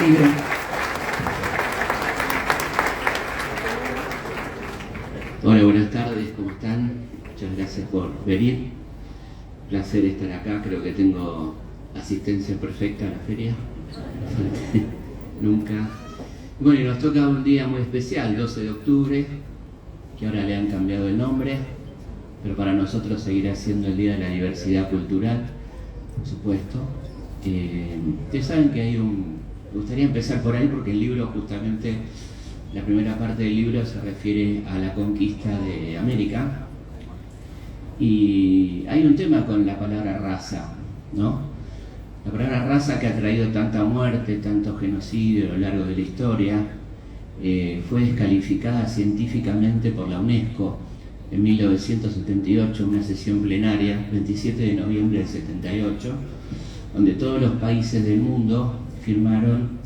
libro. Hola, buenas tardes, ¿cómo están? Muchas gracias por venir. Placer estar acá, creo que tengo asistencia perfecta a la feria. Nunca. Bueno, y nos toca un día muy especial, 12 de octubre, que ahora le han cambiado el nombre, pero para nosotros seguirá siendo el Día de la Diversidad Cultural, por supuesto. Ustedes saben que me gustaría empezar por ahí porque el libro, justamente, la primera parte del libro se refiere a la conquista de América, y hay un tema con la palabra raza, ¿no? La palabra raza, que ha traído tanta muerte, tanto genocidio a lo largo de la historia, fue descalificada científicamente por la UNESCO en 1978, una sesión plenaria, 27 de noviembre del 78, donde todos los países del mundo firmaron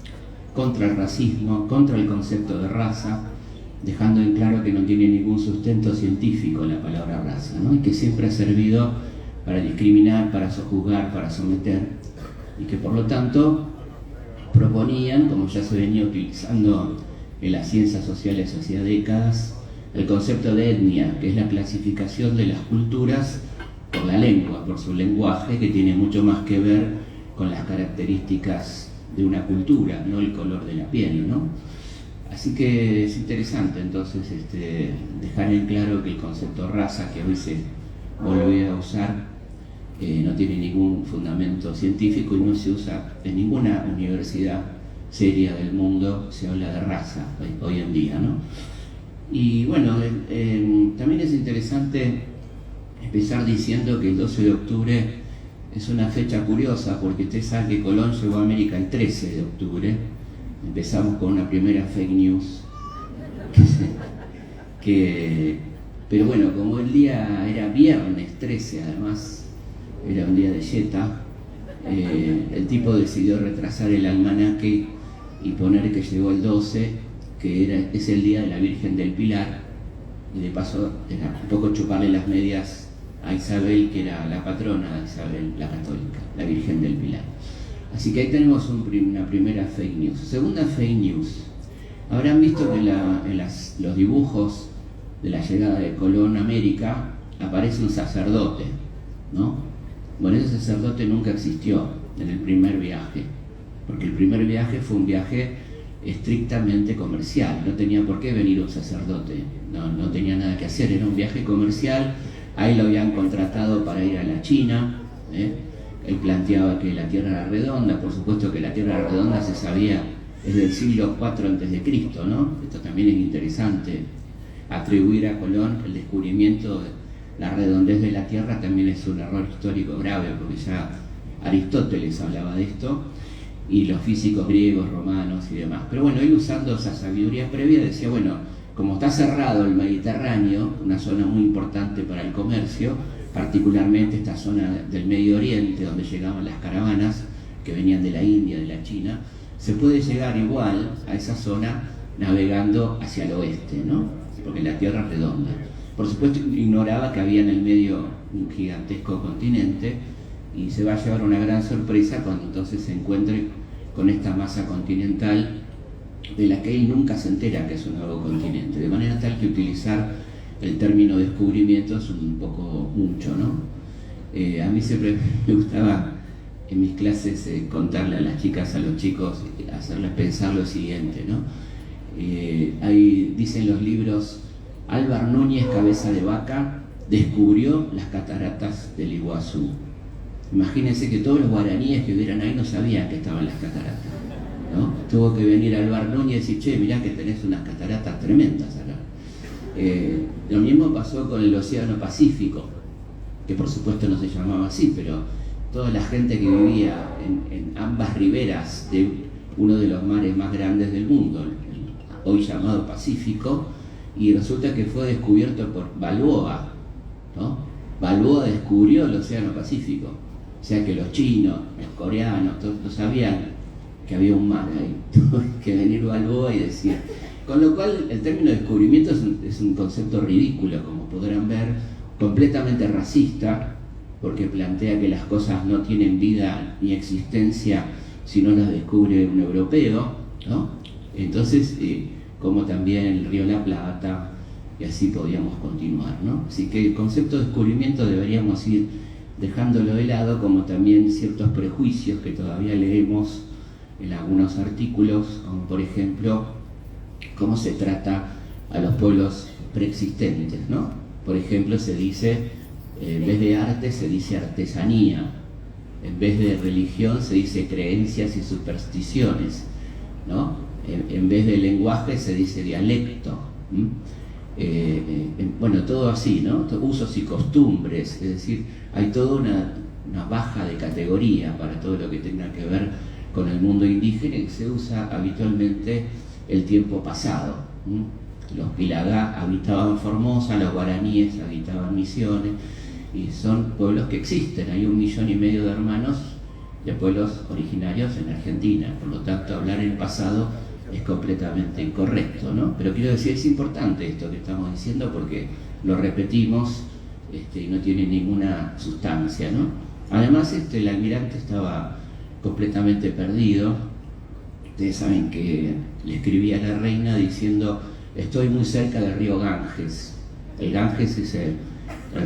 contra el racismo, contra el concepto de raza, dejando en claro que no tiene ningún sustento científico la palabra raza, ¿no? Y que siempre ha servido para discriminar, para sojuzgar, para someter, y que por lo tanto proponían, como ya se venía utilizando en las ciencias sociales hacía décadas, el concepto de etnia, que es la clasificación de las culturas por la lengua, por su lenguaje, que tiene mucho más que ver con las características de una cultura, no el color de la piel, ¿no? Así que es interesante entonces dejar en claro que el concepto raza, que hoy se volvió a usar, no tiene ningún fundamento científico y no se usa en ninguna universidad seria del mundo. Se habla de raza hoy en día, ¿no? Y bueno, también es interesante empezar diciendo que el 12 de octubre es una fecha curiosa, porque usted sabe que Colón llegó a América el 13 de octubre. Empezamos con una primera fake news, pero bueno, como el día era viernes 13, además era un día de yeta, el tipo decidió retrasar el almanaque y poner que llegó el 12, que es el día de la Virgen del Pilar, y de paso era un poco chuparle las medias a Isabel, que era la patrona de Isabel, la católica, la Virgen del Pilar. Así que ahí tenemos una primera fake news. Segunda fake news. Habrán visto que en los dibujos de la llegada de Colón a América aparece un sacerdote, ¿no? Bueno, ese sacerdote nunca existió en el primer viaje, porque el primer viaje fue un viaje estrictamente comercial. No tenía por qué venir un sacerdote, no tenía nada que hacer, era un viaje comercial. Ahí lo habían contratado para ir a la China, Él planteaba que la Tierra era redonda. Por supuesto que la Tierra era redonda, se sabía desde el siglo IV a.C., ¿no? Esto también es interesante. Atribuir a Colón el descubrimiento de la redondez de la Tierra también es un error histórico grave, porque ya Aristóteles hablaba de esto, y los físicos griegos, romanos y demás. Pero bueno, él, usando esa sabiduría previa, decía, bueno, como está cerrado el Mediterráneo, una zona muy importante para el comercio, particularmente esta zona del Medio Oriente, donde llegaban las caravanas que venían de la India, de la China, se puede llegar igual a esa zona navegando hacia el oeste, ¿no? Porque la Tierra es redonda. Por supuesto, ignoraba que había en el medio un gigantesco continente, y se va a llevar una gran sorpresa cuando entonces se encuentre con esta masa continental de la que él nunca se entera que es un nuevo continente, de manera tal que utilizar el término descubrimiento es un poco mucho, ¿no? A mí siempre me gustaba en mis clases contarle a las chicas, a los chicos, hacerles pensar lo siguiente, ¿no? Ahí dicen los libros, Álvar Núñez Cabeza de Vaca descubrió las cataratas del Iguazú. Imagínense que todos los guaraníes que hubieran ahí no sabían que estaban las cataratas, ¿no? Tuvo que venir Álvar Núñez y decir, che, mirá que tenés unas cataratas tremendas acá. Lo mismo pasó con el Océano Pacífico, que por supuesto no se llamaba así, pero toda la gente que vivía en ambas riberas de uno de los mares más grandes del mundo, hoy llamado Pacífico, y resulta que fue descubierto por Balboa, ¿no? Balboa descubrió el Océano Pacífico, o sea que los chinos, los coreanos, todos no sabían que había un mar ahí. Tuvo que venir Balboa y decir. Con lo cual, el término descubrimiento es un concepto ridículo, como podrán ver, completamente racista, porque plantea que las cosas no tienen vida ni existencia si no las descubre un europeo, ¿no? Entonces, como también el río La Plata, y así podríamos continuar, ¿no? Así que el concepto de descubrimiento deberíamos ir dejándolo de lado, como también ciertos prejuicios que todavía leemos en algunos artículos, como por ejemplo, cómo se trata a los pueblos preexistentes, ¿no? Por ejemplo, se dice, en vez de arte se dice artesanía, en vez de religión se dice creencias y supersticiones, ¿no? En vez de lenguaje se dice dialecto. Bueno, todo así, ¿no? Usos y costumbres, es decir, hay toda una baja de categoría para todo lo que tenga que ver con el mundo indígena, y se usa habitualmente el tiempo pasado. Los Pilagá habitaban Formosa, los guaraníes habitaban Misiones, y son pueblos que existen. Hay 1,5 millones de hermanos de pueblos originarios en Argentina, por lo tanto hablar en pasado es completamente incorrecto, ¿no? Pero quiero decir, es importante esto que estamos diciendo porque lo repetimos y no tiene ninguna sustancia, ¿no? Además, el almirante estaba completamente perdido. Ustedes saben que le escribía a la reina diciendo: estoy muy cerca del río Ganges. El Ganges es el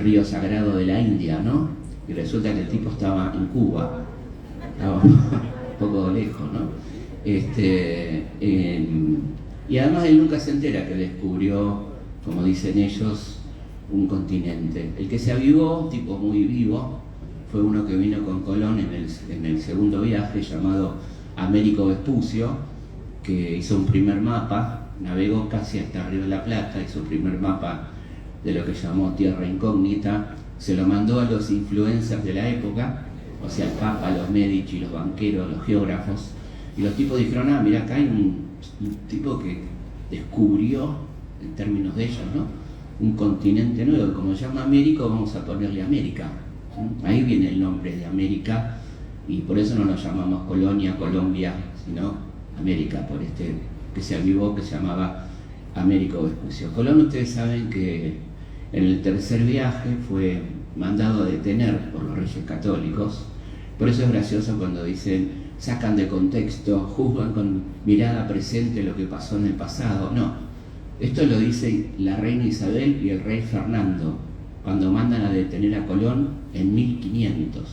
río sagrado de la India, ¿no? Y resulta que el tipo estaba en Cuba, estaba un poco lejos, ¿no? Y además él nunca se entera que descubrió, como dicen ellos, un continente. El que se avivó, tipo muy vivo, fue uno que vino con Colón en el segundo viaje, llamado Américo Vespucio, que hizo un primer mapa, navegó casi hasta Río de la Plata, hizo un primer mapa de lo que llamó Tierra Incógnita, se lo mandó a los influencers de la época, o sea, el Papa, los Medici, los banqueros, los geógrafos, y los tipos dijeron: ah, mira, acá hay un tipo que descubrió, en términos de ellos, ¿no?, un continente nuevo, como se llama Américo, vamos a ponerle América. Ahí viene el nombre de América, y por eso no nos llamamos Colonia, Colombia, sino América, por que se avivó, que se llamaba Américo Vespucio. Colón, ustedes saben que en el tercer viaje fue mandado a detener por los reyes católicos. Por eso es gracioso cuando dicen, sacan de contexto, juzgan con mirada presente lo que pasó en el pasado. No, esto lo dice la reina Isabel y el rey Fernando cuando mandan a detener a Colón en 1500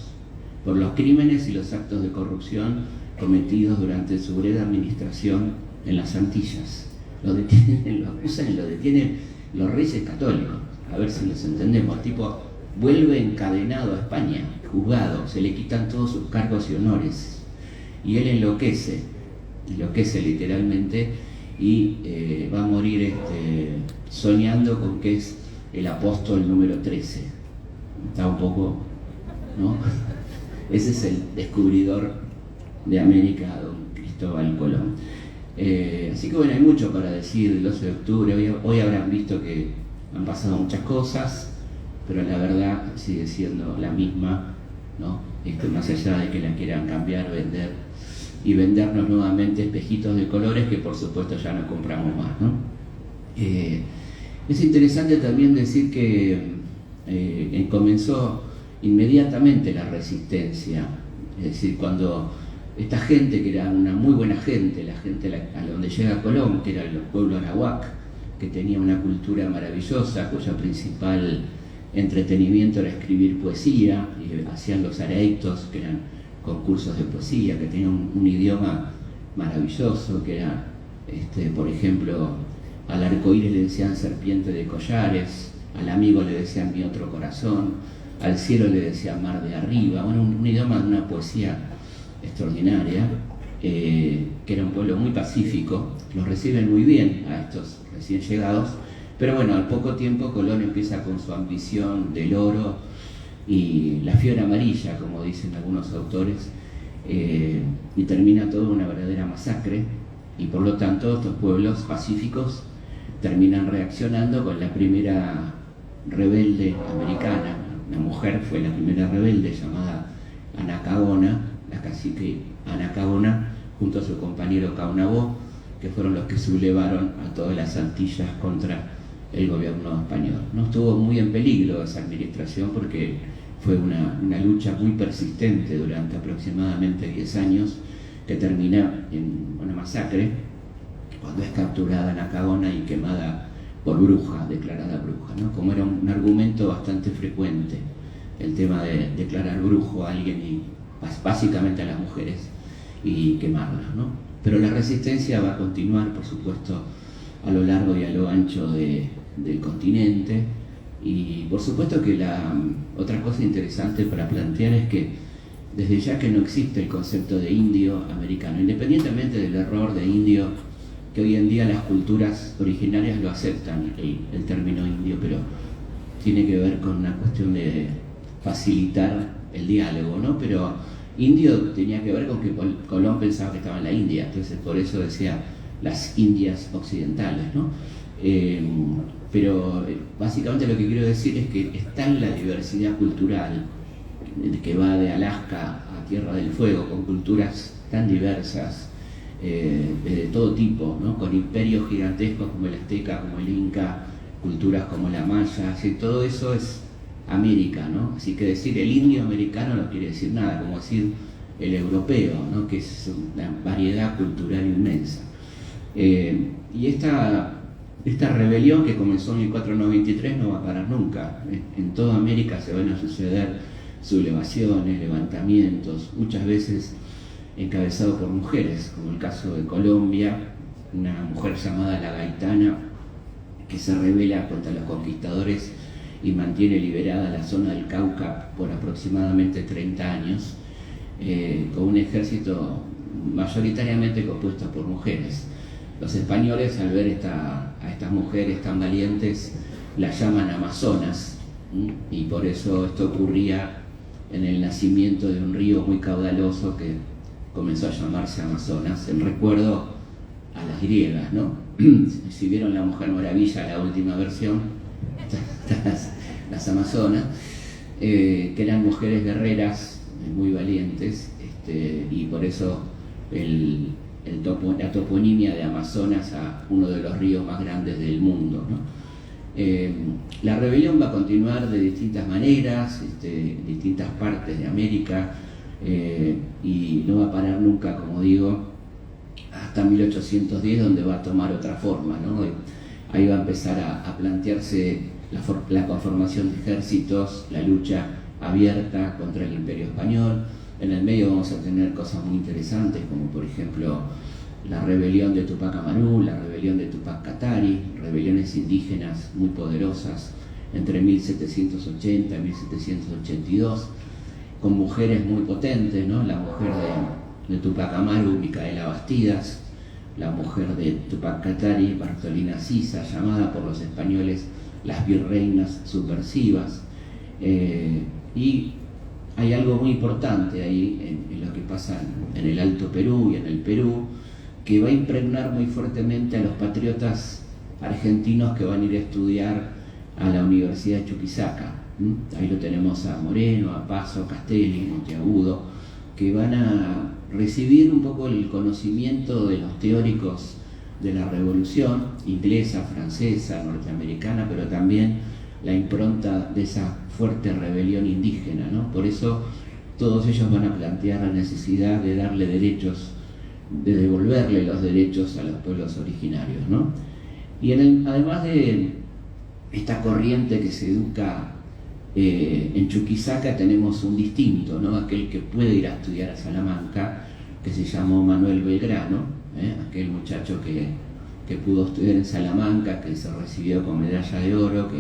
por los crímenes y los actos de corrupción cometidos durante su breve administración en las Antillas. Lo detienen, lo acusan y lo detienen los reyes católicos. A ver si los entendemos. Tipo, vuelve encadenado a España, juzgado, se le quitan todos sus cargos y honores. Y él enloquece literalmente, y va a morir soñando con que es el apóstol número 13. Está un poco, ¿no? Ese es el descubridor de América, don Cristóbal Colón. Así que bueno, hay mucho para decir del 12 de octubre. Hoy habrán visto que han pasado muchas cosas, pero la verdad sigue siendo la misma, ¿no? Más allá de que la quieran cambiar, vender y vendernos nuevamente espejitos de colores que por supuesto ya no compramos más, ¿no? Es interesante también decir que comenzó inmediatamente la resistencia, es decir, cuando esta gente, que era una muy buena gente, la gente a donde llega Colón, que era el pueblo arawak, que tenía una cultura maravillosa, cuyo principal entretenimiento era escribir poesía, y hacían los areitos, que eran concursos de poesía, que tenían un idioma maravilloso, que era, por ejemplo, al arcoíris le decían serpiente de collares, al amigo le decían mi otro corazón, al cielo le decían mar de arriba. Bueno, un idioma de una poesía extraordinaria, que era un pueblo muy pacífico. Los reciben muy bien a estos recién llegados, pero bueno, al poco tiempo Colón empieza con su ambición del oro y la fiebre amarilla, como dicen algunos autores, y termina todo una verdadera masacre, y por lo tanto estos pueblos pacíficos terminan reaccionando con la primera rebelde americana. Una mujer fue la primera rebelde, llamada Anacagona, la cacique Anacagona, junto a su compañero Caunabó, que fueron los que sublevaron a todas las Antillas contra el gobierno español. No estuvo muy en peligro esa administración porque fue una lucha muy persistente durante aproximadamente 10 años, que termina en una masacre cuando es capturada Nakagona y quemada por bruja, declarada bruja, ¿no? Como era un argumento bastante frecuente el tema de declarar brujo a alguien y básicamente a las mujeres y quemarlas, ¿no? Pero la resistencia va a continuar, por supuesto, a lo largo y a lo ancho del continente. Y por supuesto que otra cosa interesante para plantear es que desde ya que no existe el concepto de indio americano, independientemente del error de indio, que hoy en día las culturas originarias lo aceptan, el término indio, pero tiene que ver con una cuestión de facilitar el diálogo, ¿no? Pero indio tenía que ver con que Colón pensaba que estaba en la India, entonces por eso decía las Indias occidentales, ¿no? Pero básicamente lo que quiero decir es que está en la diversidad cultural que va de Alaska a Tierra del Fuego, con culturas tan diversas, de todo tipo, ¿no? Con imperios gigantescos como el azteca, como el inca, culturas como la maya, así, todo eso es América, ¿no? Así que decir el indio americano no quiere decir nada, como decir el europeo, ¿no? Que es una variedad cultural inmensa. Y esta rebelión que comenzó en 1493 no va a parar nunca. En toda América se van a suceder sublevaciones, levantamientos, muchas veces encabezados por mujeres, como el caso de Colombia, una mujer llamada La Gaitana, que se rebela contra los conquistadores y mantiene liberada la zona del Cauca por aproximadamente 30 años, con un ejército mayoritariamente compuesto por mujeres. Los españoles, al ver a estas mujeres tan valientes, las llaman amazonas, y por eso esto ocurría en el nacimiento de un río muy caudaloso que comenzó a llamarse Amazonas, en recuerdo a las griegas, ¿no? Si vieron La Mujer Maravilla, la última versión, las amazonas, que eran mujeres guerreras muy valientes, y por eso la toponimia de Amazonas a uno de los ríos más grandes del mundo, ¿no? La rebelión va a continuar de distintas maneras, en distintas partes de América, y no va a parar nunca, como digo, hasta 1810, donde va a tomar otra forma, ¿no? Ahí va a empezar a plantearse la conformación de ejércitos, la lucha abierta contra el Imperio Español. En el medio vamos a tener cosas muy interesantes, como por ejemplo la rebelión de Tupac Amaru, la rebelión de Tupac Katari, rebeliones indígenas muy poderosas entre 1780 y 1782, con mujeres muy potentes, ¿no? La mujer de Tupac Amaru, Micaela Bastidas, la mujer de Tupac Katari, Bartolina Sisa, llamada por los españoles las virreinas subversivas. Y hay algo muy importante ahí en lo que pasa en el Alto Perú y en el Perú, que va a impregnar muy fuertemente a los patriotas argentinos que van a ir a estudiar a la Universidad de Chuquisaca. Ahí lo tenemos a Moreno, a Paso, Castelli, Monteagudo, que van a recibir un poco el conocimiento de los teóricos de la revolución inglesa, francesa, norteamericana, pero también la impronta de esa fuerte rebelión indígena, ¿no? Por eso todos ellos van a plantear la necesidad de darle derechos, de devolverle los derechos a los pueblos originarios, ¿no? Y además de esta corriente que se educa en Chuquisaca, tenemos un distinto, ¿no? Aquel que puede ir a estudiar a Salamanca, que se llamó Manuel Belgrano, aquel muchacho que pudo estudiar en Salamanca, que se recibió con medalla de oro,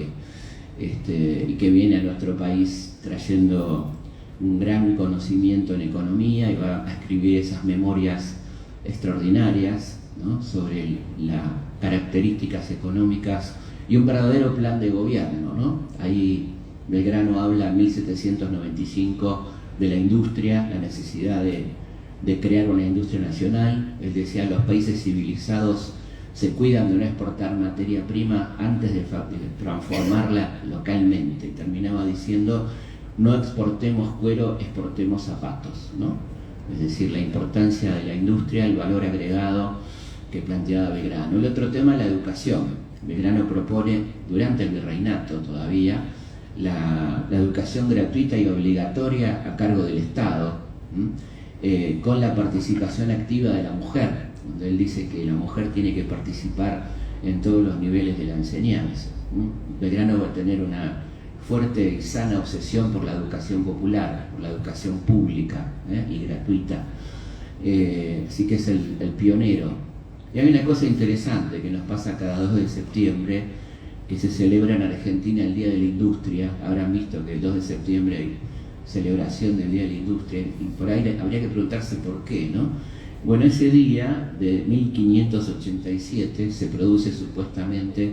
y que viene a nuestro país trayendo un gran conocimiento en economía y va a escribir esas memorias extraordinarias, ¿no? Sobre las características económicas y un verdadero plan de gobierno, ¿no? Ahí Belgrano habla en 1795 de la industria, la necesidad de crear una industria nacional. Él decía: los países civilizados se cuidan de no exportar materia prima antes de transformarla localmente. Y terminaba diciendo: no exportemos cuero, exportemos zapatos, ¿no? Es decir, la importancia de la industria, el valor agregado que planteaba Belgrano. El otro tema es la educación. Belgrano propone, durante el virreinato todavía, la educación gratuita y obligatoria a cargo del Estado. con la participación activa de la mujer, donde él dice que la mujer tiene que participar en todos los niveles de la enseñanza. Belgrano va a tener una fuerte y sana obsesión por la educación popular, por la educación pública y gratuita. Así que es el pionero. Y hay una cosa interesante que nos pasa cada 2 de septiembre, que se celebra en Argentina el Día de la Industria. Habrán visto que el 2 de septiembre hay celebración del Día de la Industria, y por ahí habría que preguntarse por qué, ¿no? Bueno, ese día de 1587 se produce supuestamente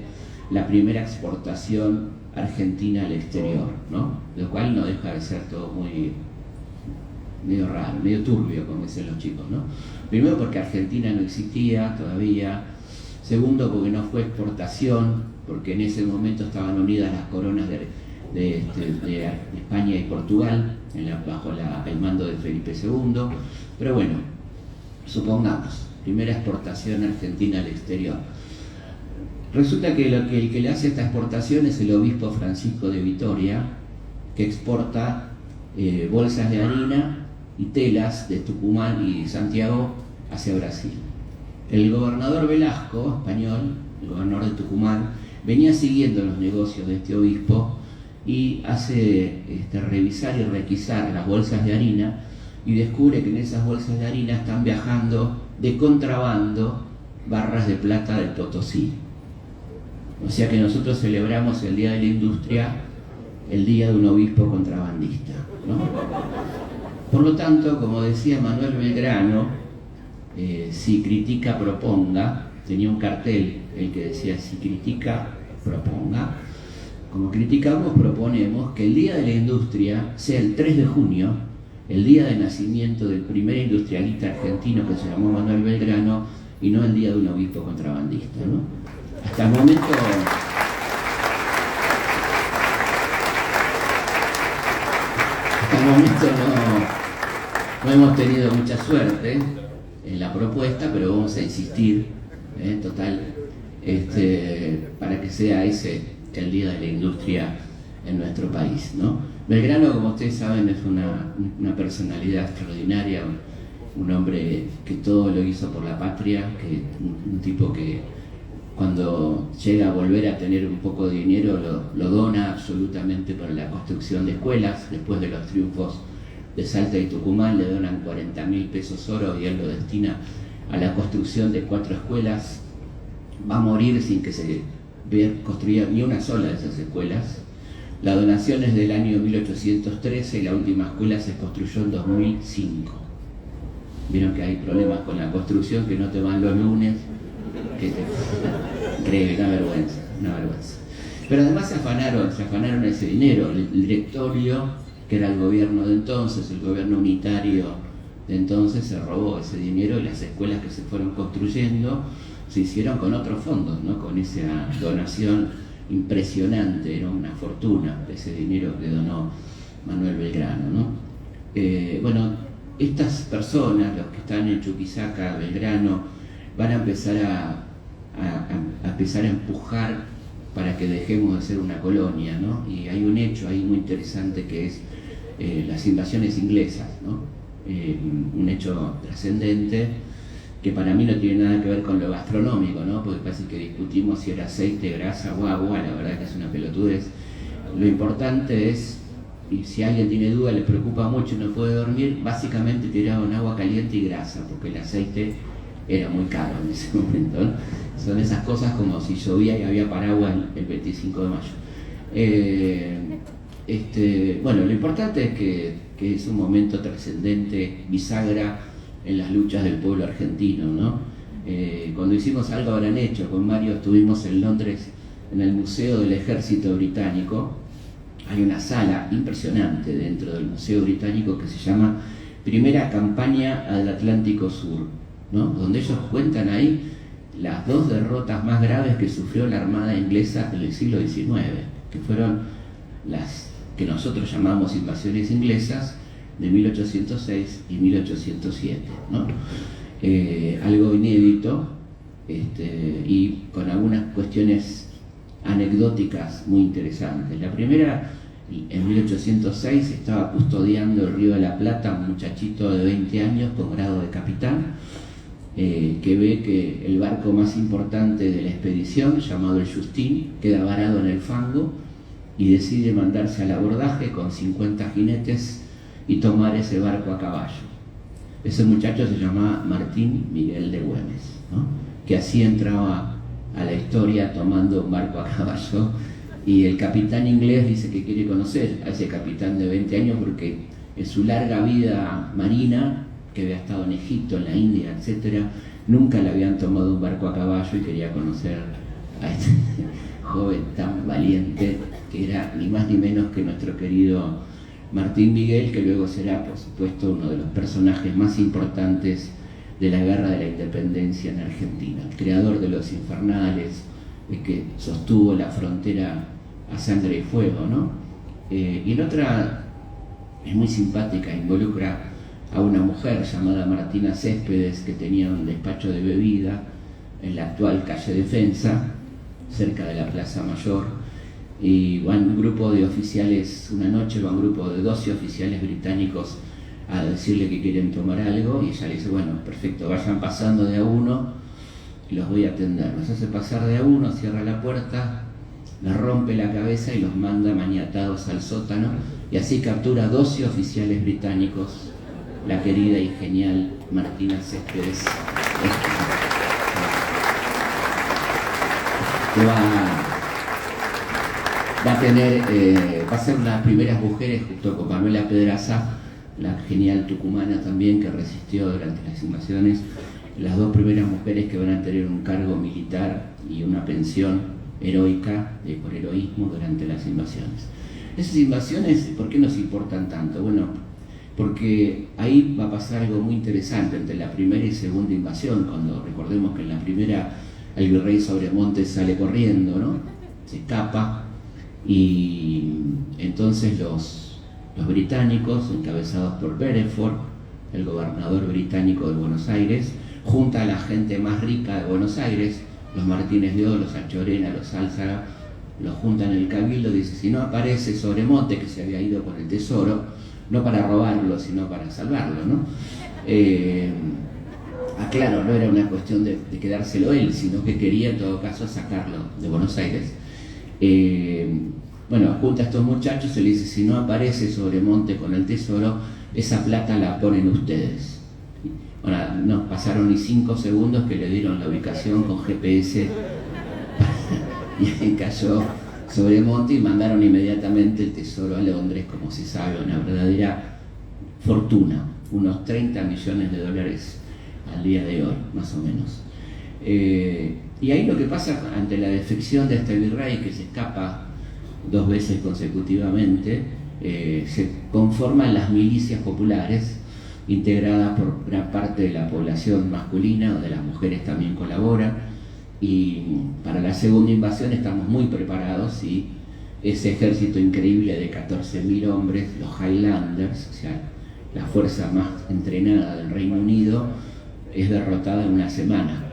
la primera exportación argentina al exterior, ¿no? Lo cual no deja de ser todo medio raro, medio turbio, como dicen los chicos, ¿no? Primero porque Argentina no existía todavía. Segundo porque no fue exportación, porque en ese momento estaban unidas las coronas de España y Portugal bajo el mando de Felipe II. Pero bueno, supongamos, primera exportación argentina al exterior. Resulta que el que le hace esta exportación es el obispo Francisco de Vitoria, que exporta bolsas de harina y telas de Tucumán y Santiago hacia Brasil. El gobernador Velasco, español, el gobernador de Tucumán, venía siguiendo los negocios de este obispo y hace revisar y requisar las bolsas de harina, y descubre que en esas bolsas de harina están viajando de contrabando barras de plata del Potosí. O sea que nosotros celebramos el Día de la Industria, el día de un obispo contrabandista, ¿no? Por lo tanto, como decía Manuel Belgrano, si critica, proponga. Tenía un cartel el que decía: si critica, proponga. Como criticamos, proponemos que el Día de la Industria sea el 3 de junio, el día de nacimiento del primer industrialista argentino, que se llamó Manuel Belgrano, y no el día de un obispo contrabandista, ¿no? Hasta el momento no hemos tenido mucha suerte en la propuesta, pero vamos a insistir, para que sea ese el Día de la Industria en nuestro país, ¿no? Belgrano, como ustedes saben, es una personalidad extraordinaria, un hombre que todo lo hizo por la patria, un tipo que cuando llega a volver a tener un poco de dinero lo dona absolutamente para la construcción de escuelas. Después de los triunfos de Salta y Tucumán le donan 40.000 pesos oro y él lo destina a la construcción de 4 escuelas. Va a morir sin que se vea construida ni una sola de esas escuelas. La donación es del año 1813 y la última escuela se construyó en 2005. Vieron que hay problemas con la construcción, que no te van los lunes, increíble, una vergüenza. Pero además se afanaron ese dinero. El directorio, que era el gobierno de entonces, el gobierno unitario de entonces, se robó ese dinero, y las escuelas que se fueron construyendo se hicieron con otros fondos, ¿no? Con esa donación impresionante, era una fortuna ese dinero que donó Manuel Belgrano, ¿no? Bueno, estas personas, los que están en Chuquisaca, Belgrano, van a empezar a empujar para que dejemos de ser una colonia, ¿no? Y hay un hecho ahí muy interesante, que es las invasiones inglesas, ¿no? Un hecho trascendente que para mí no tiene nada que ver con lo gastronómico, ¿no? Porque parece que discutimos si era aceite, grasa o agua. La verdad que es una pelotudez. Lo importante es, y si alguien tiene duda, le preocupa mucho y no puede dormir, básicamente tiraron agua caliente y grasa, porque el aceite era muy caro en ese momento, ¿no? Son esas cosas como si llovía y había paraguas el 25 de mayo. Bueno, lo importante es que es un momento trascendente, bisagra en las luchas del pueblo argentino, ¿no? Cuando hicimos Algo Habrán Hecho, con Mario estuvimos en Londres, en el Museo del Ejército Británico. Hay una sala impresionante dentro del Museo Británico que se llama Primera Campaña al Atlántico Sur, ¿no? Donde ellos cuentan ahí las 2 derrotas más graves que sufrió la Armada inglesa en el siglo XIX, que fueron las que nosotros llamamos invasiones inglesas de 1806 y 1807, ¿no? Algo inédito, y con algunas cuestiones anecdóticas muy interesantes. La primera Y en 1806 estaba custodiando el Río de la Plata un muchachito de 20 años con grado de capitán, que ve que el barco más importante de la expedición, llamado el Justín, queda varado en el fango y decide mandarse al abordaje con 50 jinetes y tomar ese barco a caballo. Ese muchacho se llamaba Martín Miguel de Güemes, ¿no? Que así entraba a la historia tomando un barco a caballo. Y el capitán inglés dice que quiere conocer a ese capitán de 20 años porque en su larga vida marina, que había estado en Egipto, en la India, etc., nunca le habían tomado un barco a caballo y quería conocer a este joven tan valiente que era ni más ni menos que nuestro querido Martín Miguel, que luego será, por supuesto, uno de los personajes más importantes de la Guerra de la Independencia en Argentina, el creador de los infernales, el que sostuvo la frontera a sangre y fuego, ¿no? Y la otra es muy simpática, involucra a una mujer llamada Martina Céspedes, que tenía un despacho de bebida en la actual calle Defensa, cerca de la Plaza Mayor, y va un grupo de oficiales, una noche va un grupo de 12 oficiales británicos a decirle que quieren tomar algo, y ella le dice, bueno, perfecto, vayan pasando de a uno y los voy a atender. Los hace pasar de a uno, cierra la puerta, les rompe la cabeza y los manda maniatados al sótano, y así captura 12 oficiales británicos, la querida y genial Martina Céspedes, que va a ser las primeras mujeres, junto con Pamela Pedraza, la genial tucumana también, que resistió durante las invasiones, las dos primeras mujeres que van a tener un cargo militar y una pensión heroica por heroísmo durante las invasiones. Esas invasiones, ¿por qué nos importan tanto? Bueno, porque ahí va a pasar algo muy interesante entre la primera y segunda invasión, cuando recordemos que en la primera el virrey Sobremonte sale corriendo, ¿no? Se escapa, y entonces los británicos, encabezados por Beresford, el gobernador británico de Buenos Aires, junta a la gente más rica de Buenos Aires, los Martínez de Oro, los Anchorena, los Álzaga, los juntan en el cabildo. Dice, si no aparece Sobremonte, que se había ido con el tesoro, no para robarlo, sino para salvarlo, ¿no? Claro, no era una cuestión de quedárselo él, sino que quería en todo caso sacarlo de Buenos Aires. Bueno, junta a estos muchachos y le dice, si no aparece Sobremonte con el tesoro, esa plata la ponen ustedes. Bueno, no pasaron ni 5 segundos que le dieron la ubicación con GPS y ahí cayó Sobremonte y mandaron inmediatamente el tesoro a Londres, como se sabe, una verdadera fortuna, unos 30 millones de dólares al día de hoy, más o menos. Y ahí lo que pasa ante la defección de este virrey, que se escapa 2 veces consecutivamente, se conforman las milicias populares, integradas por gran parte de la población masculina, donde las mujeres también colaboran, y para la segunda invasión estamos muy preparados, y ese ejército increíble de 14.000 hombres, los Highlanders, o sea, la fuerza más entrenada del Reino Unido, es derrotada en una semana.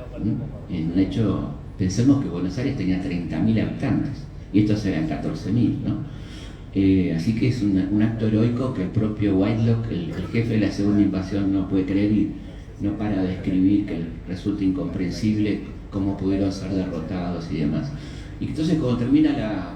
En un hecho, pensemos que Buenos Aires tenía 30.000 habitantes, y estos eran 14.000, ¿no? Así que es un acto heroico que el propio Whitelock, el jefe de la segunda invasión, no puede creer y no para de escribir, que resulta incomprensible cómo pudieron ser derrotados y demás. Y entonces, cuando termina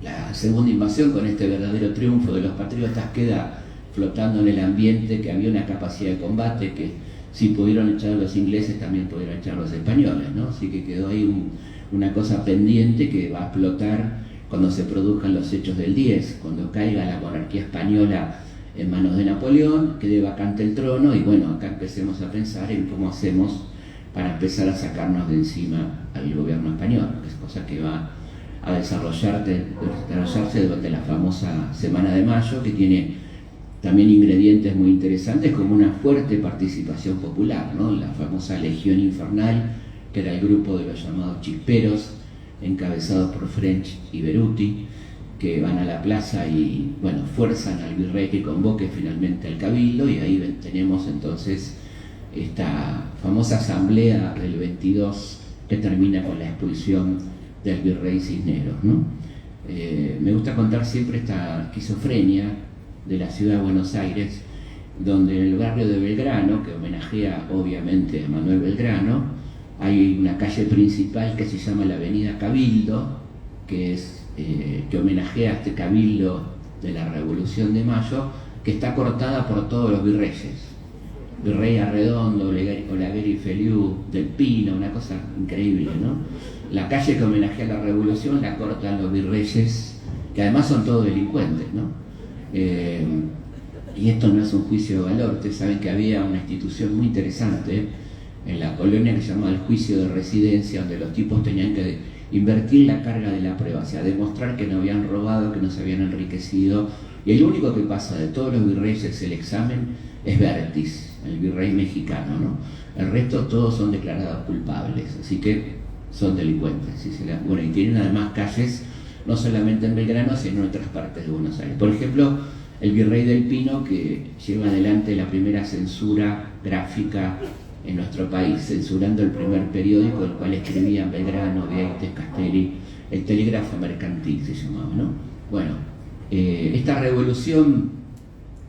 la segunda invasión con este verdadero triunfo de los patriotas, queda flotando en el ambiente que había una capacidad de combate que, si pudieron echar a los ingleses, también pudieron echar a los españoles, ¿no? Así que quedó ahí una cosa pendiente que va a explotar cuando se produzcan los hechos del 10, cuando caiga la monarquía española en manos de Napoleón, quede vacante el trono, y bueno, acá empecemos a pensar en cómo hacemos para empezar a sacarnos de encima al gobierno español, que es cosa que va a desarrollarse durante la famosa Semana de Mayo, que tiene también ingredientes muy interesantes, como una fuerte participación popular, ¿no? La famosa Legión Infernal, que era el grupo de los llamados chisperos, encabezados por French y Beruti, que van a la plaza y, bueno, fuerzan al virrey que convoque finalmente al cabildo, y ahí tenemos entonces esta famosa asamblea del 22 que termina con la expulsión del virrey Cisneros, ¿no? Me gusta contar siempre esta esquizofrenia de la ciudad de Buenos Aires, donde en el barrio de Belgrano, que homenajea obviamente a Manuel Belgrano, hay una calle principal que se llama la Avenida Cabildo, que homenajea a este cabildo de la Revolución de Mayo, que está cortada por todos los virreyes. Virrey Arredondo, Olaguer y Feliú, Del Pino, una cosa increíble, ¿no? La calle que homenajea a la Revolución la cortan los virreyes, que además son todos delincuentes, ¿no? Y esto no es un juicio de valor. Ustedes saben que había una institución muy interesante en la colonia que se llamaba el juicio de residencia, donde los tipos tenían que invertir la carga de la prueba, o sea, demostrar que no habían robado, que no se habían enriquecido. Y el único que pasa de todos los virreyes el examen es Vértiz, el virrey mexicano, ¿no? El resto todos son declarados culpables, así que son delincuentes. Bueno, y tienen además calles, no solamente en Belgrano, sino en otras partes de Buenos Aires. Por ejemplo, el virrey Del Pino, que lleva adelante la primera censura gráfica en nuestro país, censurando el primer periódico, el cual escribían Belgrano, Vieites, Castelli, el Telégrafo Mercantil se llamaba, ¿no? Bueno, esta revolución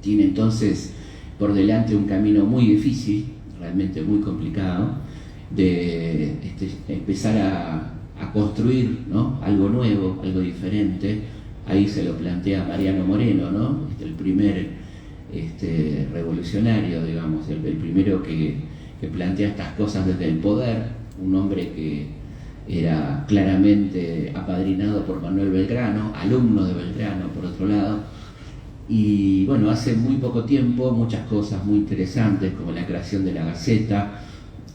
tiene entonces por delante un camino muy difícil, realmente muy complicado, de empezar a construir, ¿no? Algo nuevo, algo diferente. Ahí se lo plantea Mariano Moreno, ¿no? El primer revolucionario, digamos, el primero que plantea estas cosas desde el poder, un hombre que era claramente apadrinado por Manuel Belgrano, alumno de Belgrano por otro lado, y bueno, hace muy poco tiempo muchas cosas muy interesantes como la creación de la Gaceta,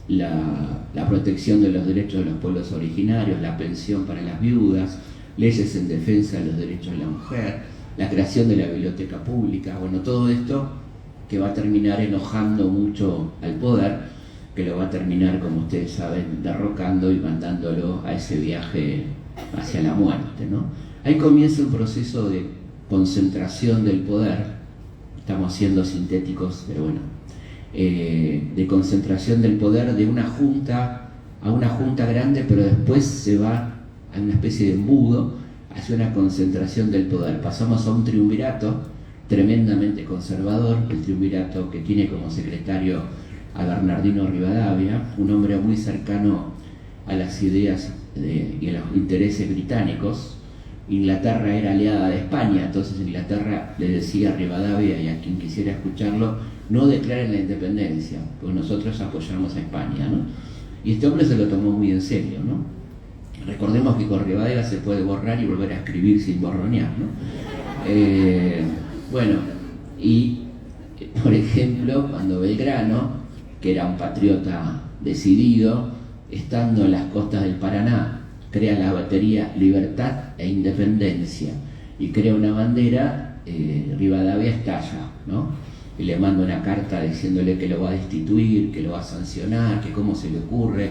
la protección de los derechos de los pueblos originarios, la pensión para las viudas, leyes en defensa de los derechos de la mujer, la creación de la biblioteca pública, bueno, todo esto que va a terminar enojando mucho al poder, que lo va a terminar, como ustedes saben, derrocando y mandándolo a ese viaje hacia la muerte, ¿no? Ahí comienza un proceso de concentración del poder, estamos siendo sintéticos, pero bueno, de concentración del poder de una junta a una junta grande, pero después se va a una especie de embudo hacia una concentración del poder. Pasamos a un triunvirato tremendamente conservador, el triunvirato que tiene como secretario a Bernardino Rivadavia, un hombre muy cercano a las ideas y a los intereses británicos. Inglaterra era aliada de España, entonces Inglaterra le decía a Rivadavia y a quien quisiera escucharlo, no declaren la independencia, pues nosotros apoyamos a España, ¿no? Y este hombre se lo tomó muy en serio, ¿no? Recordemos que con Rivadavia se puede borrar y volver a escribir sin borronear, ¿no? Bueno, y por ejemplo, cuando Belgrano, que era un patriota decidido, estando en las costas del Paraná, crea la batería Libertad e Independencia y crea una bandera, Rivadavia estalla, ¿no? Y le manda una carta diciéndole que lo va a destituir, que lo va a sancionar, que cómo se le ocurre,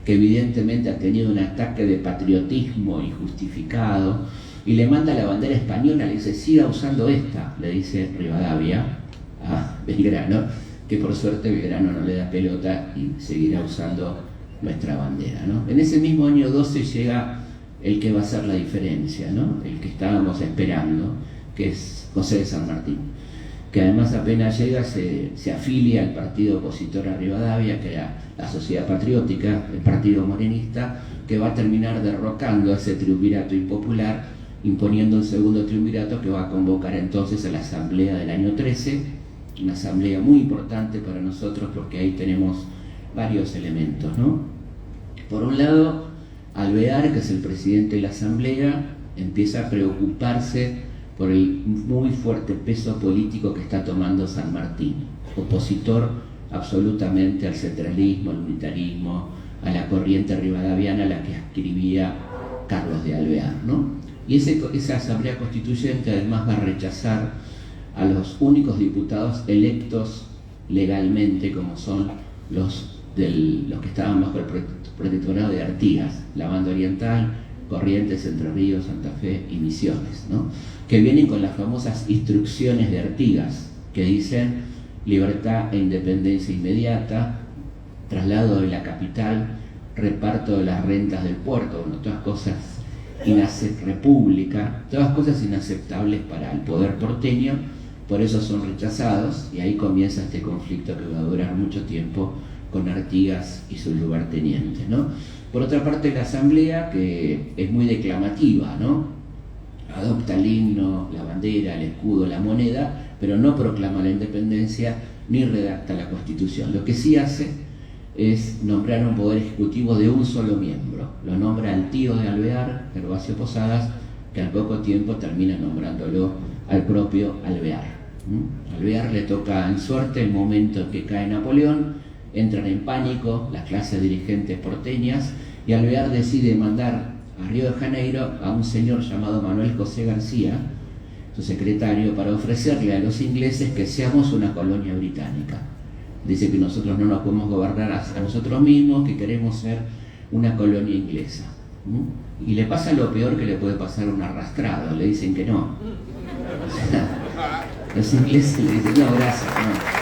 que evidentemente ha tenido un ataque de patriotismo injustificado, y le manda la bandera española, le dice, siga usando esta, le dice Rivadavia a Belgrano, que por suerte Belgrano no le da pelota y seguirá usando nuestra bandera, ¿no? En ese mismo año 12 llega el que va a hacer la diferencia, ¿no? El que estábamos esperando, que es José de San Martín, que además apenas llega se afilia al partido opositor a Rivadavia, que era la Sociedad Patriótica, el partido morenista, que va a terminar derrocando a ese triunvirato impopular, imponiendo un segundo triunvirato que va a convocar entonces a la asamblea del año 13, una asamblea muy importante para nosotros porque ahí tenemos varios elementos, ¿no? Por un lado, Alvear, que es el presidente de la asamblea, empieza a preocuparse por el muy fuerte peso político que está tomando San Martín, opositor absolutamente al centralismo, al unitarismo, a la corriente rivadaviana a la que escribía Carlos de Alvear, ¿no? Y esa asamblea constituyente además va a rechazar a los únicos diputados electos legalmente, como son los que estaban bajo el protectorado de Artigas, la Banda Oriental, Corrientes, Entre Ríos, Santa Fe y Misiones, ¿no? Que vienen con las famosas instrucciones de Artigas, que dicen libertad e independencia inmediata, traslado de la capital, reparto de las rentas del puerto, bueno, todas cosas república, todas cosas inaceptables para el poder porteño, por eso son rechazados, y ahí comienza este conflicto que va a durar mucho tiempo con Artigas y sus lugartenientes, ¿no? Por otra parte, la asamblea, que es muy declamativa, ¿no? Adopta el himno, la bandera, el escudo, la moneda, pero no proclama la independencia ni redacta la Constitución. Lo que sí hace es nombrar un poder ejecutivo de un solo miembro. Lo nombra al tío de Alvear, Gervasio Posadas, que al poco tiempo termina nombrándolo al propio Alvear. Alvear le toca en suerte el momento en que cae Napoleón, entran en pánico las clases dirigentes porteñas y Alvear decide mandar a Río de Janeiro a un señor llamado Manuel José García, su secretario, para ofrecerle a los ingleses que seamos una colonia británica. Dice que nosotros no nos podemos gobernar a nosotros mismos, que queremos ser una colonia inglesa. Y le pasa lo peor que le puede pasar a un arrastrado, le dicen que no. Los ingleses le dicen, no, gracias, no.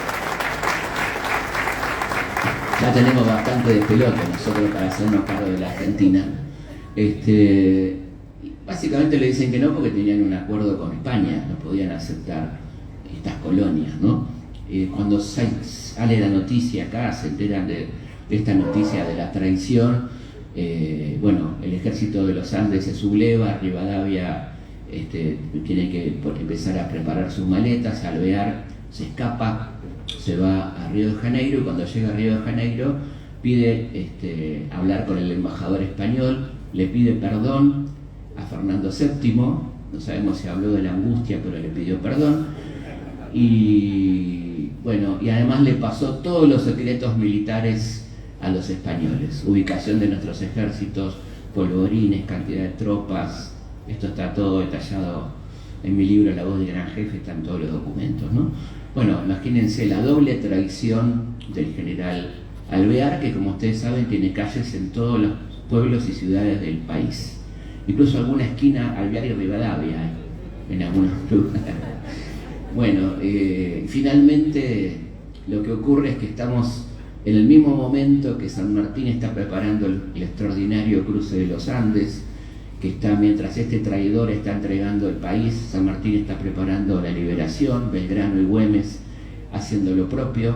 Ya tenemos bastante de pelota nosotros para hacernos cargo de la Argentina. Básicamente le dicen que no porque tenían un acuerdo con España, no podían aceptar estas colonias, ¿no? Cuando sale la noticia acá, se enteran de esta noticia de la traición, bueno, el ejército de los Andes se subleva, Rivadavia tiene que empezar a preparar sus maletas, Alvear se escapa, se va a Río de Janeiro, y cuando llega a Río de Janeiro pide hablar con el embajador español, le pide perdón a Fernando VII, no sabemos si habló de la angustia, pero le pidió perdón, y bueno, y además le pasó todos los secretos militares a los españoles, ubicación de nuestros ejércitos, polvorines, cantidad de tropas, esto está todo detallado en mi libro La voz del gran jefe, están todos los documentos, ¿no? Bueno, imagínense la doble traición del general Alvear, que como ustedes saben tiene calles en todos los pueblos y ciudades del país, incluso alguna esquina Alvear y Rivadavia en algunos lugares. Bueno, finalmente lo que ocurre es que estamos en el mismo momento que San Martín está preparando el extraordinario cruce de los Andes, que está, mientras este traidor está entregando el país, San Martín está preparando la liberación, Belgrano y Güemes haciendo lo propio,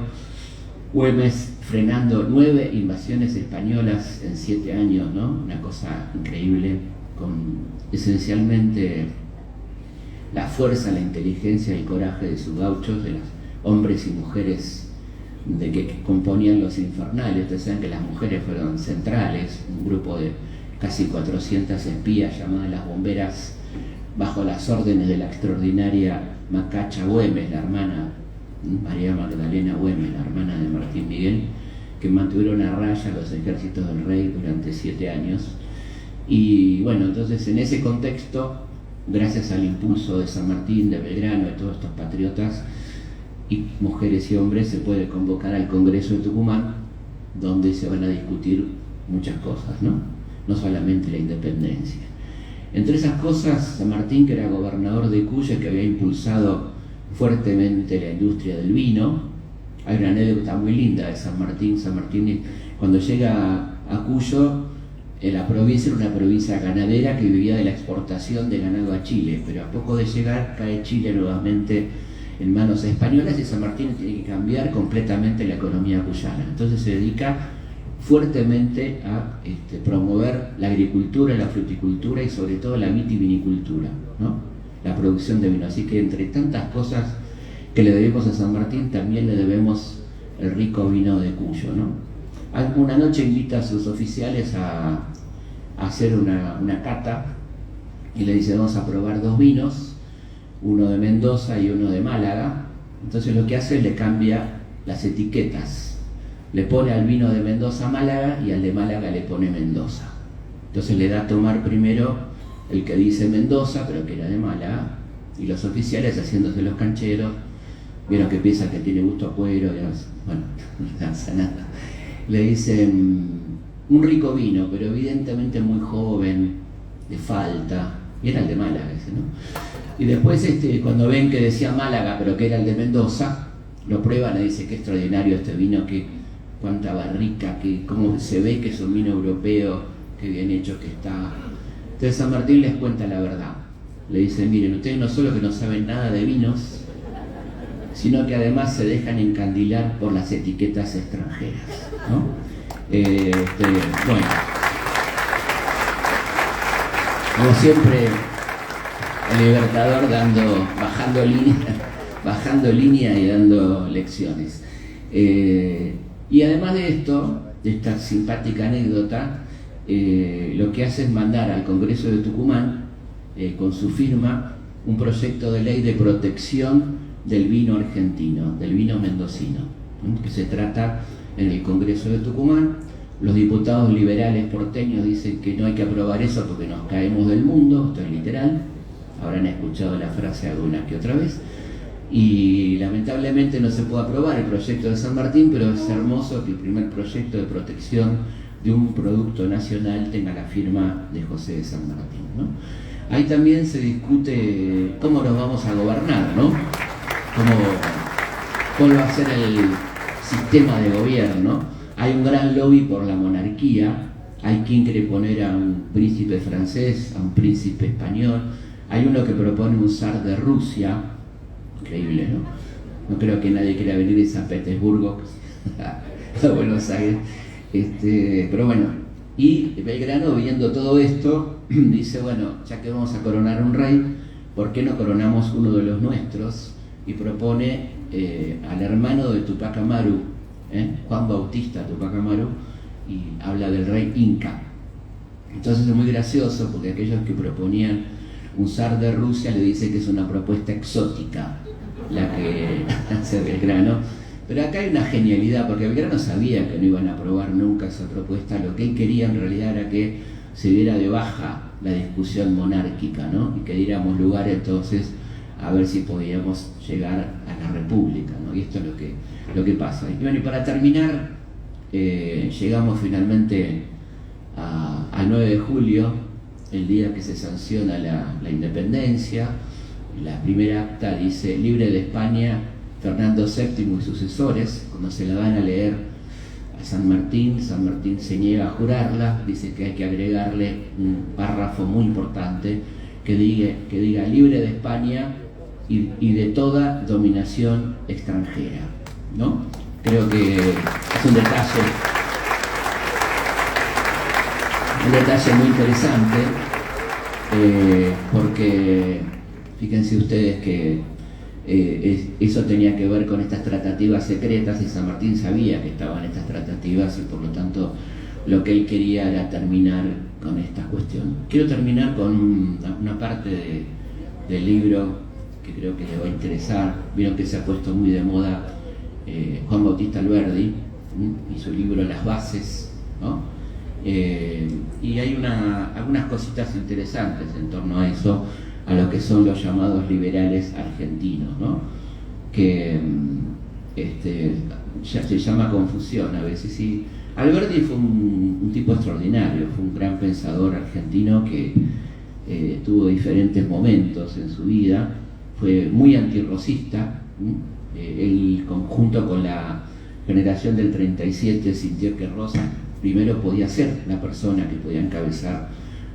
Güemes frenando 9 invasiones españolas en 7 años, ¿no? Una cosa increíble, con esencialmente la fuerza, la inteligencia y el coraje de sus gauchos, de los hombres y mujeres que componían los infernales. Ustedes saben que las mujeres fueron centrales, un grupo de casi 400 espías llamadas las bomberas, bajo las órdenes de la extraordinaria Macacha Güemes, la hermana María Magdalena Güemes, la hermana de Martín Miguel, que mantuvieron a raya los ejércitos del rey durante 7 años. Y bueno, entonces en ese contexto, gracias al impulso de San Martín, de Belgrano, de todos estos patriotas y mujeres y hombres, se puede convocar al Congreso de Tucumán, donde se van a discutir muchas cosas, no solamente la independencia. Entre esas cosas, San Martín, que era gobernador de Cuyo, que había impulsado fuertemente la industria del vino, hay una anécdota muy linda de San Martín. San Martín, cuando llega a Cuyo, la provincia era una provincia ganadera que vivía de la exportación de ganado a Chile, pero a poco de llegar cae Chile nuevamente en manos españolas y San Martín tiene que cambiar completamente la economía cuyana. Entonces se dedica fuertemente a promover la agricultura, la fruticultura y sobre todo la vitivinicultura, ¿no? La producción de vino. Así que entre tantas cosas que le debemos a San Martín, también le debemos el rico vino de Cuyo, ¿no? Una noche invita a sus oficiales a hacer una cata y le dice: vamos a probar 2 vinos, uno de Mendoza y uno de Málaga. Entonces lo que hace es le cambia las etiquetas, le pone al vino de Mendoza Málaga y al de Málaga le pone Mendoza. Entonces le da a tomar primero el que dice Mendoza, pero que era de Málaga, y los oficiales, haciéndose los cancheros, vieron que piensa que tiene gusto a cuero, bueno, no pasa nada. Le dicen: un rico vino, pero evidentemente muy joven, de falta, y era el de Málaga ese, ¿no? Y después cuando ven que decía Málaga, pero que era el de Mendoza, lo prueban y dicen: qué extraordinario este vino, cuánta barrica, cómo se ve que es un vino europeo, qué bien hecho que está. Entonces San Martín les cuenta la verdad. Le dice, miren, ustedes no solo que no saben nada de vinos, sino que además se dejan encandilar por las etiquetas extranjeras, ¿no? Bueno, como siempre, el Libertador bajando línea y dando lecciones. Y además de esto, de esta simpática anécdota, lo que hace es mandar al Congreso de Tucumán, con su firma, un proyecto de ley de protección del vino argentino, del vino mendocino, que se trata en el Congreso de Tucumán. Los diputados liberales porteños dicen que no hay que aprobar eso porque nos caemos del mundo, esto es literal, habrán escuchado la frase alguna que otra vez, y lamentablemente no se puede aprobar el proyecto de San Martín, pero es hermoso que el primer proyecto de protección de un producto nacional tenga la firma de José de San Martín, ¿no? Ahí también se discute cómo nos vamos a gobernar, ¿no? ¿Cuál va a ser el sistema de gobierno? Hay un gran lobby por la monarquía, hay quien quiere poner a un príncipe francés, a un príncipe español, hay uno que propone un zar de Rusia, increíble, ¿no? No creo que nadie quiera venir de San Petersburgo a Buenos Aires, pero bueno, y Belgrano, viendo todo esto, dice, bueno, ya que vamos a coronar un rey, ¿por qué no coronamos uno de los nuestros? Y propone al hermano de Tupac Amaru, Juan Bautista Tupac Amaru, y habla del rey Inca. Entonces es muy gracioso porque aquellos que proponían un zar de Rusia le dicen que es una propuesta exótica la que hace Belgrano. Pero acá hay una genialidad, porque Belgrano sabía que no iban a aprobar nunca esa propuesta. Lo que él quería en realidad era que se diera de baja la discusión monárquica, ¿no? Y que diéramos lugar entonces a ver si podíamos llegar a la república, ¿no? Y esto es lo que pasa. Y bueno, y para terminar, llegamos finalmente al 9 de julio, el día que se sanciona la independencia. La primera acta dice: libre de España, Fernando VII y sucesores. Cuando se la van a leer a San Martín se niega a jurarla, dice que hay que agregarle un párrafo muy importante que diga libre de España y de toda dominación extranjera, ¿no? Creo que es un detalle muy interesante, porque fíjense ustedes que eso tenía que ver con estas tratativas secretas, y San Martín sabía que estaban estas tratativas, y por lo tanto lo que él quería era terminar con esta cuestión. Quiero terminar con una parte del libro que creo que les va a interesar. Vieron que se ha puesto muy de moda Juan Bautista Alberdi y su libro Las Bases, ¿no? Y hay algunas cositas interesantes en torno a eso, a lo que son los llamados liberales argentinos, ¿no? Que ya se llama confusión a veces. Y Alberdi fue un tipo extraordinario, fue un gran pensador argentino que tuvo diferentes momentos en su vida. Fue muy antirrosista. Él, junto con la generación del 37, sintió que Rosas primero podía ser la persona que podía encabezar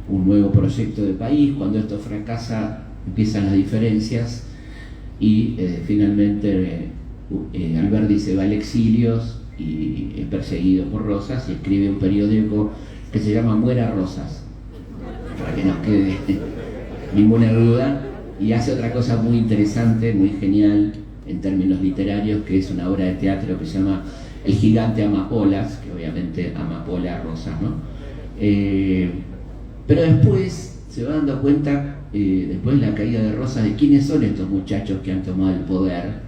un nuevo proyecto de país. Cuando esto fracasa, empiezan las diferencias y finalmente Alberdi se va al exilio y es perseguido por Rosas, y escribe un periódico que se llama Muera Rosas, para que no quede ninguna duda, y hace otra cosa muy interesante, muy genial en términos literarios, que es una obra de teatro que se llama El gigante Amapolas, que obviamente amapola a Rosas, ¿no? Pero después se va dando cuenta, después de la caída de Rosas, de quiénes son estos muchachos que han tomado el poder,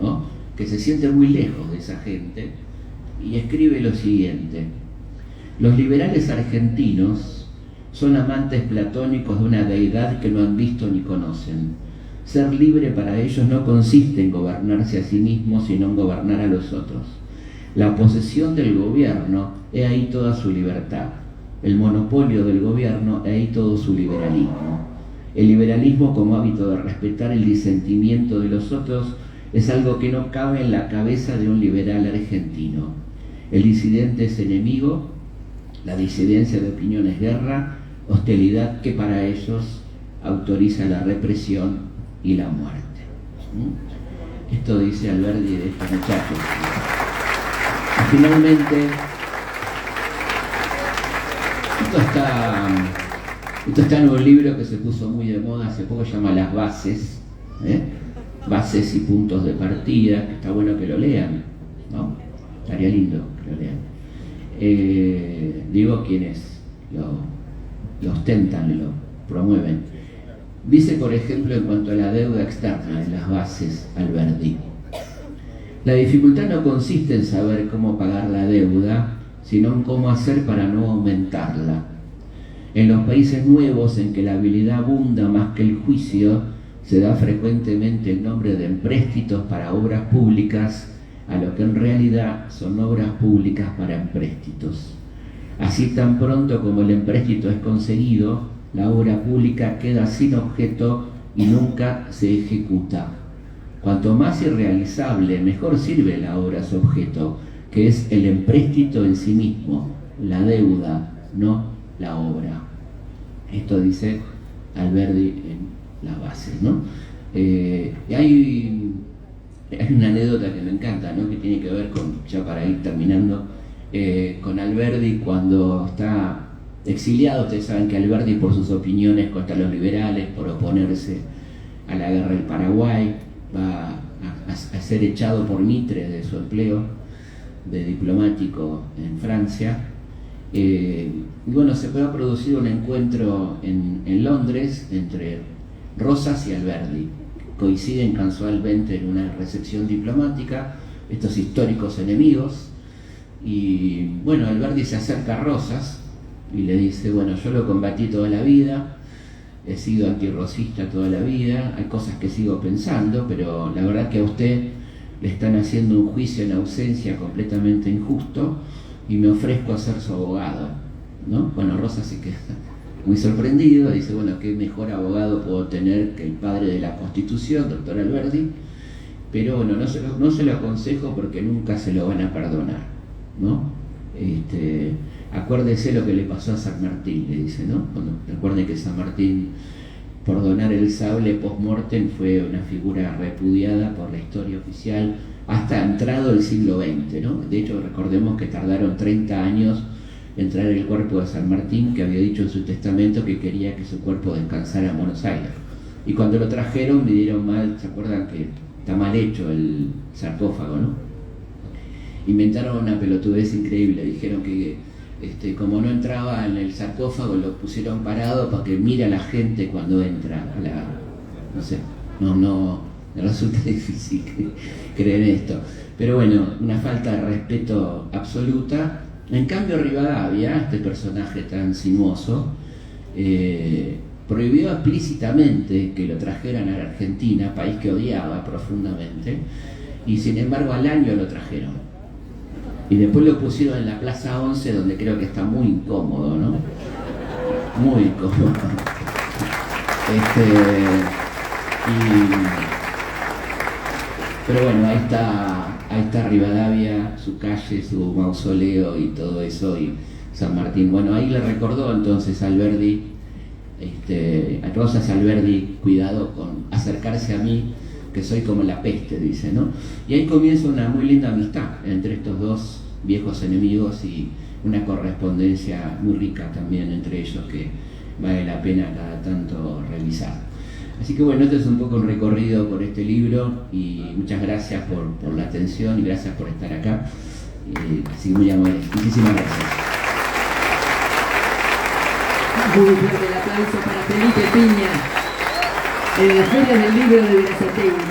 ¿no? Que se sienten muy lejos de esa gente, y escribe lo siguiente: los liberales argentinos son amantes platónicos de una deidad que no han visto ni conocen. Ser libre para ellos no consiste en gobernarse a sí mismos, sino en gobernar a los otros. La posesión del gobierno, he ahí toda su libertad. El monopolio del gobierno, he ahí todo su liberalismo. El liberalismo, como hábito de respetar el disentimiento de los otros, es algo que no cabe en la cabeza de un liberal argentino. El disidente es enemigo, la disidencia de opinión es guerra, hostilidad que para ellos autoriza la represión y la muerte. Esto dice Alberdi de estos muchachos. Y finalmente, esto está en un libro que se puso muy de moda hace poco, se llama Las Bases, Bases y Puntos de Partida, que está bueno que lo lean, ¿no? Estaría lindo que lo lean. Digo quienes lo ostentan y lo promueven. Dice, por ejemplo, en cuanto a la deuda externa de las bases, Alberdi: la dificultad no consiste en saber cómo pagar la deuda, sino en cómo hacer para no aumentarla. En los países nuevos en que la habilidad abunda más que el juicio, se da frecuentemente el nombre de empréstitos para obras públicas, a lo que en realidad son obras públicas para empréstitos. Así, tan pronto como el empréstito es conseguido, la obra pública queda sin objeto y nunca se ejecuta. Cuanto más irrealizable, mejor sirve la obra a su objeto, que es el empréstito en sí mismo, la deuda, no la obra. Esto dice Alberdi en Las Bases, ¿no? Y hay una anécdota que me encanta, ¿no? Que tiene que ver con, ya para ir terminando, con Alberdi cuando está exiliado. Ustedes saben que Alberdi, por sus opiniones contra los liberales, por oponerse a la guerra del Paraguay, va a ser echado por Mitre de su empleo de diplomático en Francia. Y bueno, se va a producir un encuentro en Londres entre Rosas y Alberdi. Coinciden casualmente en una recepción diplomática, estos históricos enemigos. Y bueno, Alberdi se acerca a Rosas y le dice: bueno, yo lo combatí toda la vida, he sido antirrosista toda la vida, hay cosas que sigo pensando, pero la verdad que a usted le están haciendo un juicio en ausencia completamente injusto y me ofrezco a ser su abogado, ¿no? Bueno, Rosas se queda muy sorprendido, dice: bueno, ¿qué mejor abogado puedo tener que el padre de la Constitución, doctor Alberdi? Pero bueno, no se lo aconsejo porque nunca se lo van a perdonar, ¿no? Acuérdese lo que le pasó a San Martín, le dice, ¿no? Recuerden que San Martín, por donar el sable post-mortem, fue una figura repudiada por la historia oficial hasta entrado el siglo XX, ¿no? De hecho, recordemos que tardaron 30 años en traer el cuerpo de San Martín, que había dicho en su testamento que quería que su cuerpo descansara en Buenos Aires. Y cuando lo trajeron, midieron mal, ¿se acuerdan que está mal hecho el sarcófago, ¿no? Inventaron una pelotudez increíble, dijeron que como no entraba en el sarcófago, lo pusieron parado para que mire a la gente cuando entra a la... no sé, no me resulta difícil creer esto. Pero bueno, una falta de respeto absoluta. En cambio, Rivadavia, este personaje tan sinuoso, prohibió explícitamente que lo trajeran a la Argentina, país que odiaba profundamente, y sin embargo al año lo trajeron. Y después lo pusieron en la Plaza 11, donde creo que está muy incómodo, ¿no? Muy incómodo. Pero bueno, ahí está Rivadavia, su calle, su mausoleo y todo eso, y San Martín. Bueno, ahí le recordó entonces a Alberdi, a Rosas Alberdi: cuidado con acercarse a mí, que soy como la peste, dice, ¿no? Y ahí comienza una muy linda amistad entre estos dos viejos enemigos y una correspondencia muy rica también entre ellos que vale la pena cada tanto revisar. Así que bueno, este es un poco un recorrido por este libro y muchas gracias por la atención y gracias por estar acá. Así muy amables. Muchísimas gracias. Muy fuerte el aplauso para Felipe Piña en la Feria del Libro de Verazategui.